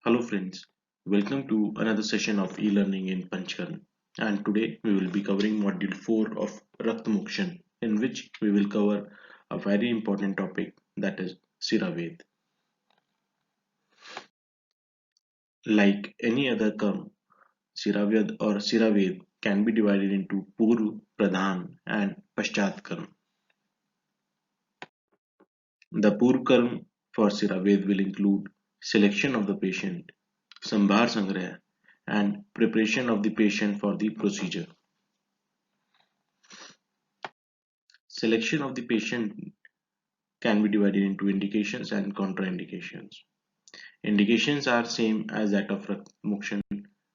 Hello friends, welcome to another session of e-learning in Panchkarm. And today we will be covering module 4 of Rakt Mokshan, in which we will cover a very important topic, that is Siraved. Like any other karm, Siraved or Siraved can be divided into Purv, Pradhan and Paschat karm. The Purv karm for Siraved will include selection of the patient, Sambhar Sangrah and preparation of the patient for the procedure. Selection of the patient can be divided into indications and contraindications. Indications are same as that of mokshan,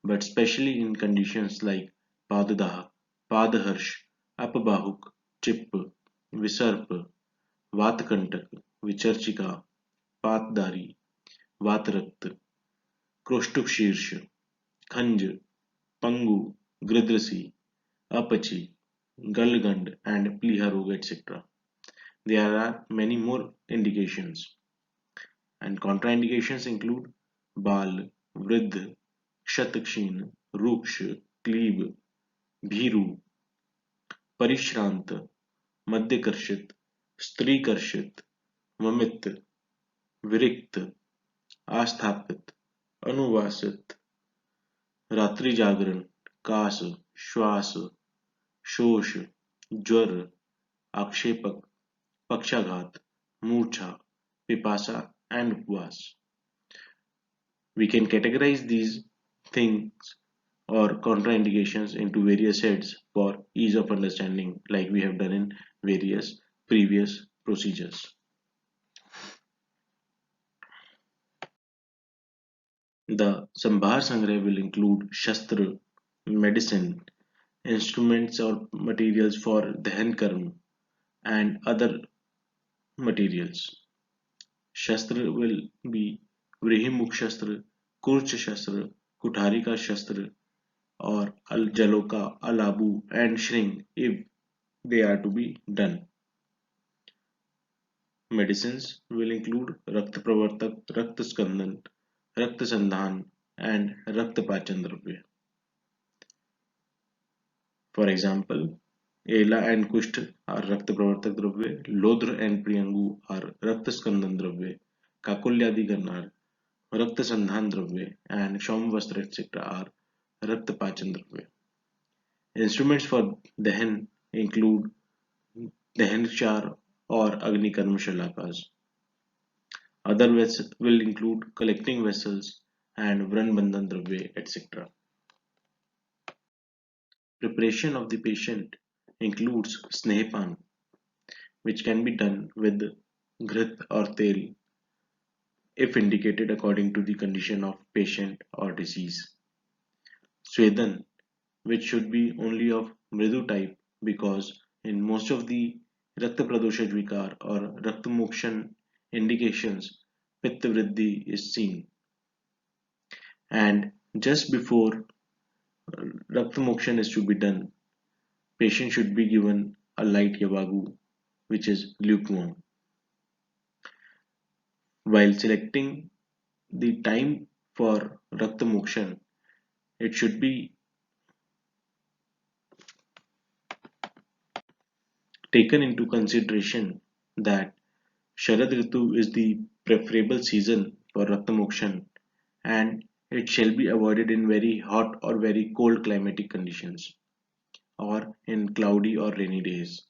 but especially in conditions like padadaha, padaharsh, apabahuk, chip, visarp, vatkantak, vicharchika, patdari, vatrakt, krostuk शीर्ष, खंज, पंगु, गृद्रसी, अपची, गलगंड, and pliha roga, etc. There are many more indications. And contraindications include बाल, वृद्ध, क्षतक्षीण, रुक्ष, क्लीब, भीरु, परिश्रांत, मध्यकर्षित, स्त्रीकर्षित, ममित, विरिक्त, आस्थापित, अनुवासित, रात्रि जागरण, कास, श्वास, शोष, ज्वर, आक्षेपक, पक्षाघात, मूर्छा, पिपासा, and उपवास. We can categorize these things or contraindications into various heads for ease of understanding, like we have done in various previous procedures. The Sambhar Sangrah will include Shastra, medicine, instruments or materials for Dahan Karma, and other materials. Shastra will be Vrihimukh Shastra, Kurcha Shastra, Kutarika Shastra, or Al Jaloka, Alabu, and Shring if they are to be done. Medicines will include Rakt Pravartak, Rakt Skandan, Rakt Sandhan, and Rakt Pachan Dravya. For example, Ela and Kusht are Rakt Pravartak Dravya, Lodr and Priyangu are Rakt Skandan Dravya, Kakulyadi Ganar, Rakt Sandhan Dravya, and Shaumvastra etc. are Rakt Pachan Dravya. Instruments for Dahan include Dahanchar or Agni Karma Shalakas. Other vessels will include collecting vessels and Vranbandhan Dravya, etc. Preparation of the patient includes Snehapan, which can be done with Grit or Tel if indicated according to the condition of patient or disease. Swedan, which should be only of Mridu type because in most of the Rakta Pradosha Vikar or Rakta Mokshan indications, Pitta Vriddhi is seen. And just before Rakta Mokshan is to be done, patient should be given a light Yavagu, which is lukewarm. While selecting the time for Rakta Mokshan, it should be taken into consideration that Sharad Ritu is the preferable season for Rakta Mokshan and it shall be avoided in very hot or very cold climatic conditions or in cloudy or rainy days.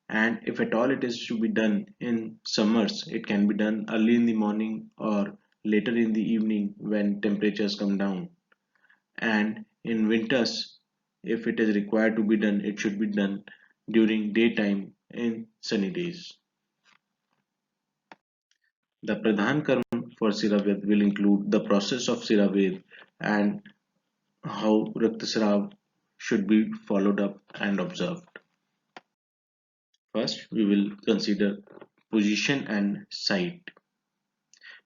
And if at all it is to be done in summers, it can be done early in the morning or later in the evening when temperatures come down. And in winters, if it is required to be done, it should be done during daytime in sunny days. The Pradhan Karma for Siraved will include the process of Siraved and how Raktasrav should be followed up and observed. First, we will consider position and site.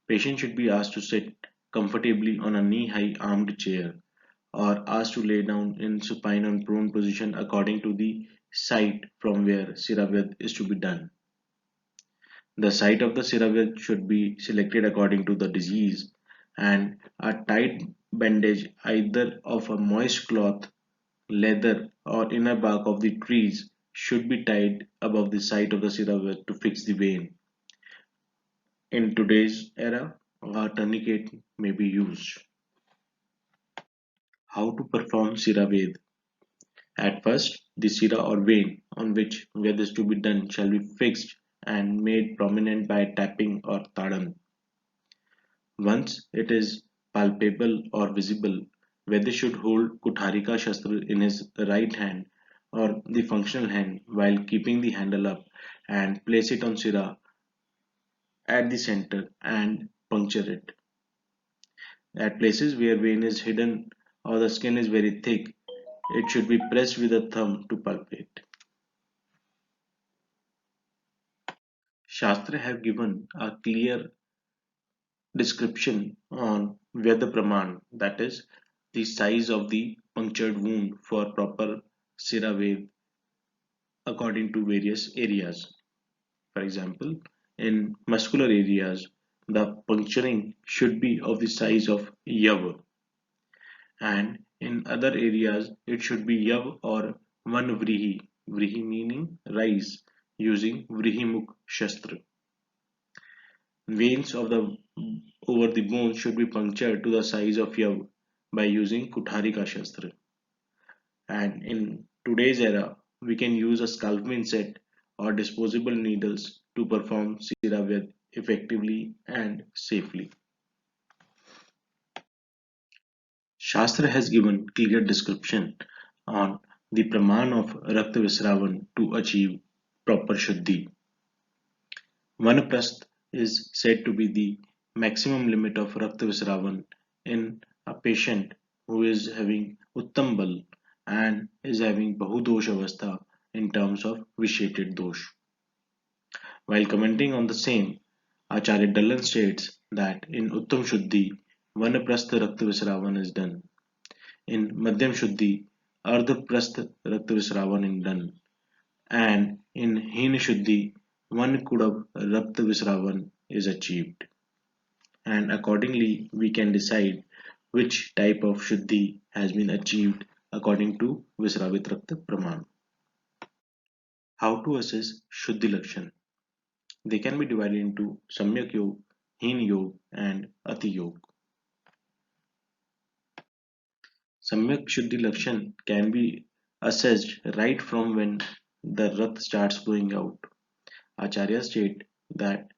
Patient should be asked to sit comfortably on a knee-high armed chair or asked to lay down in supine and prone position according to the site from where Siraved is to be done. The site of the Siraved should be selected according to the disease and a tight bandage either of a moist cloth, leather or inner bark of the trees should be tied above the site of the Siravet to fix the vein. In today's era, a tourniquet may be used. How to perform Siraved? At first, the Sira or vein on which Ved is to be done shall be fixed and made prominent by tapping or tadan. Once it is palpable or visible, Ved should hold Kutharika Shastra in his right hand or the functional hand while keeping the handle up and place it on Sira at the center and puncture it. At places where vein is hidden or the skin is very thick, it should be pressed with a thumb to palpate. Shastra have given a clear description on Vyada Praman, that is, the size of the punctured wound for proper Siraved according to various areas. For example, in muscular areas, the puncturing should be of the size of Yav, and in other areas, it should be Yav or one Vrihi, Vrihi meaning rise, using Vrihimukh Shastra. Veins of the over the bone should be punctured to the size of Yav by using Kutharika Shastra. And in today's era, we can use a scalpel set or disposable needles to perform Siravyad effectively and safely. Shastra has given clear description on the praman of Rakta Visravan to achieve proper Shuddhi. Vanaprasth is said to be the maximum limit of Rakta Visravan in a patient who is having Uttambal and is having Bahudosh Avastha in terms of vitiated dosh. While commenting on the same, Acharya Dallan states that in Uttam Shuddhi, Vanaprastha Rakta Visravan is done. In Madhyam Shuddhi, Ardhaprastha Rakta Visravan is done. And in Hina Shuddhi, one Kudab Rakta Visravan is achieved. And accordingly, we can decide which type of Shuddhi has been achieved according to Visravit Rakta Praman. How to assess Shuddhi Lakshan? They can be divided into Samyak Yog, Heen Yog, and Ati Yog. Samyak Shuddhi Lakshan can be assessed right from when the Rath starts flowing out. Acharya state that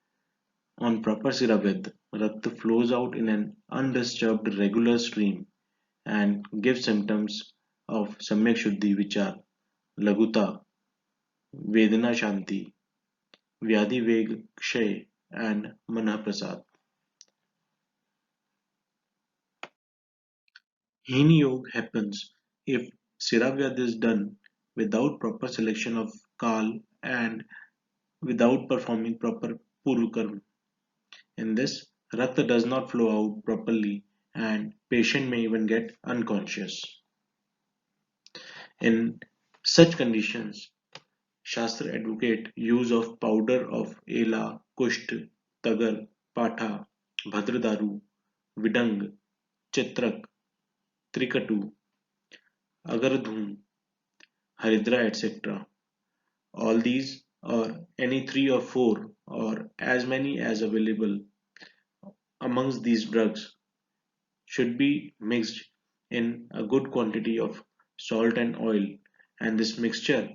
on proper Siraved, Rakta flows out in an undisturbed regular stream and gives symptoms of Samyak Shuddhi which are Laguta, Vedana Shanti, Vyadhi Veg Kshay, and Manah Prasad. Hini Yog happens if Siravyad is done without proper selection of Kal and without performing proper Purvakarma. In this, Rakta does not flow out properly and patient may even get unconscious. In such conditions, Shastra advocate use of powder of Ela, Kusht, Tagar, Patha, Bhadradaru, Vidang, Chitrak, Trikatu, Agardhum, Haridra, etc. All these or any three or four or as many as available amongst these drugs should be mixed in a good quantity of salt and oil, and this mixture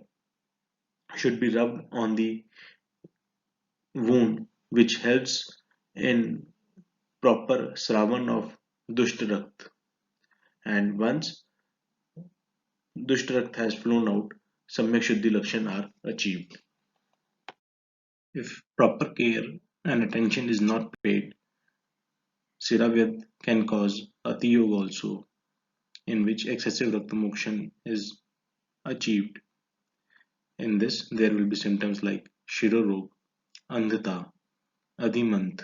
should be rubbed on the wound, which helps in proper sravan of Dushta Rakt. And once Dushta Rakt has flown out, Samyak Shuddhi Lakshan are achieved. If proper care and attention is not paid, Siravyad can cause Atiyog also, in which excessive Raktamokshan is achieved. In this, there will be symptoms like Shirorog, Andhata, Adhimant,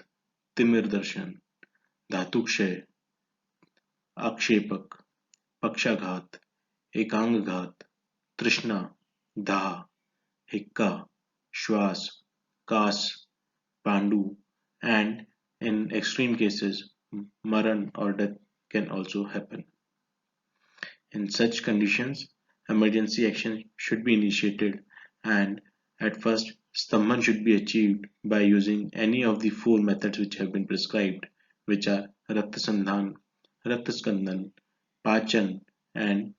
Timir Darshan, Dhatukshay, Akshepak, Pakshaghat, Ekangaghat, Trishna, Daha, Hikka, Shwas, Kas, Pandu, and in extreme cases, maran or death can also happen. In such conditions, emergency action should be initiated, and at first, Stambhan should be achieved by using any of the four methods which have been prescribed, which are Raktasandhan, Raktaskandan, Pachan, and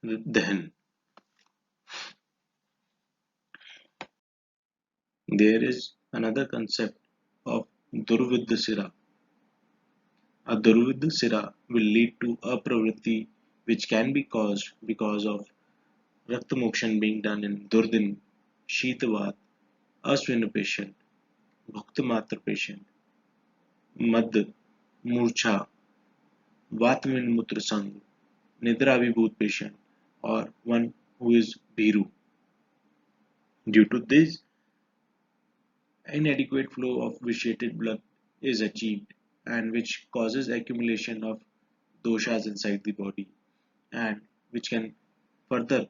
Dahan. There is another concept of Durvidya Sira. A Durvidya Sira will lead to a pravritti which can be caused because of Raktamokshan being done in Durdin, Sheetavad, Aswin patient, Bhuktamatra patient, Mad, Murcha, Vatmin Mutrasang, Nidravibhut patient, or one who is Bhiru. Due to this, inadequate flow of vitiated blood is achieved and which causes accumulation of doshas inside the body and which can further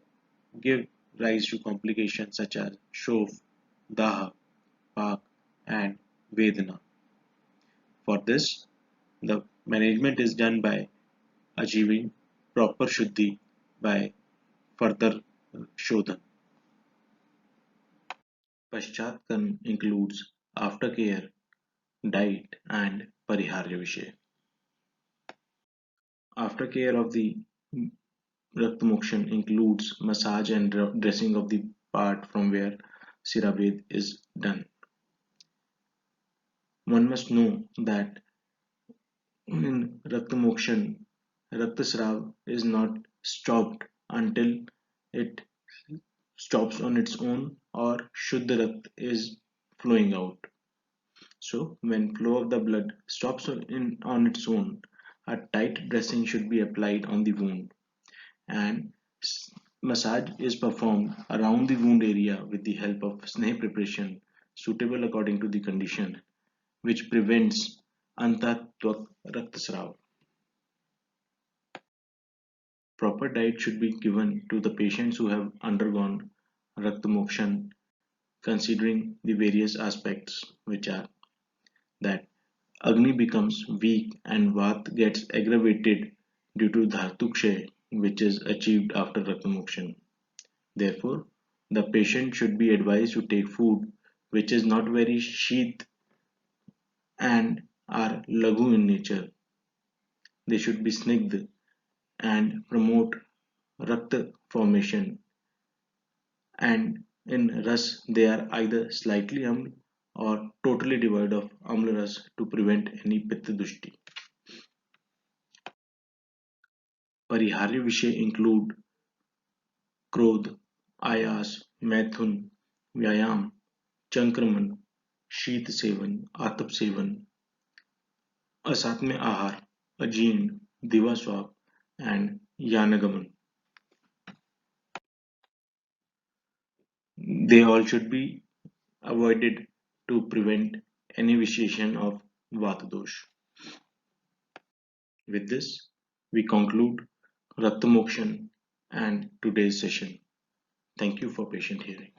give rise to complications such as Shof, Daha, Pak, and Vedana. For this, the management is done by achieving proper Shuddhi by further Shodhan. Paschatkarm includes aftercare, diet, and Pariharya Vishay. Aftercare of the Raktamokshan includes massage and dressing of the part from where Sirabhed is done. One must know that in Raktamokshan, Raktasrav is not stopped until it stops on its own or Shuddha Rakt is flowing out. So, when flow of the blood stops on its own, a tight dressing should be applied on the wound and massage is performed around the wound area with the help of sneh preparation suitable according to the condition which prevents antattvak raktasrav. Proper diet should be given to the patients who have undergone Raktamokshan considering the various aspects which are that Agni becomes weak and Vat gets aggravated due to Dhartukshay which is achieved after Raktamokshan. Therefore, the patient should be advised to take food which is not very sheath and are lagu in nature. They should be snigdh and promote Rakta formation and in ras they are either slightly aml or totally devoid of amla ras to prevent any pitta dushti. Pariharya Vishay include क्रोध, आयास, मैथुन, व्यायाम, संक्रमण, शीत seven, आतप seven, असात्म्य आहार, अजीर्ण, दिवास्वाप, and yanagaman. They all should be avoided to prevent any vitiation of Vata dosh. With this, we conclude Raktamokshan and today's session. Thank you for patient hearing.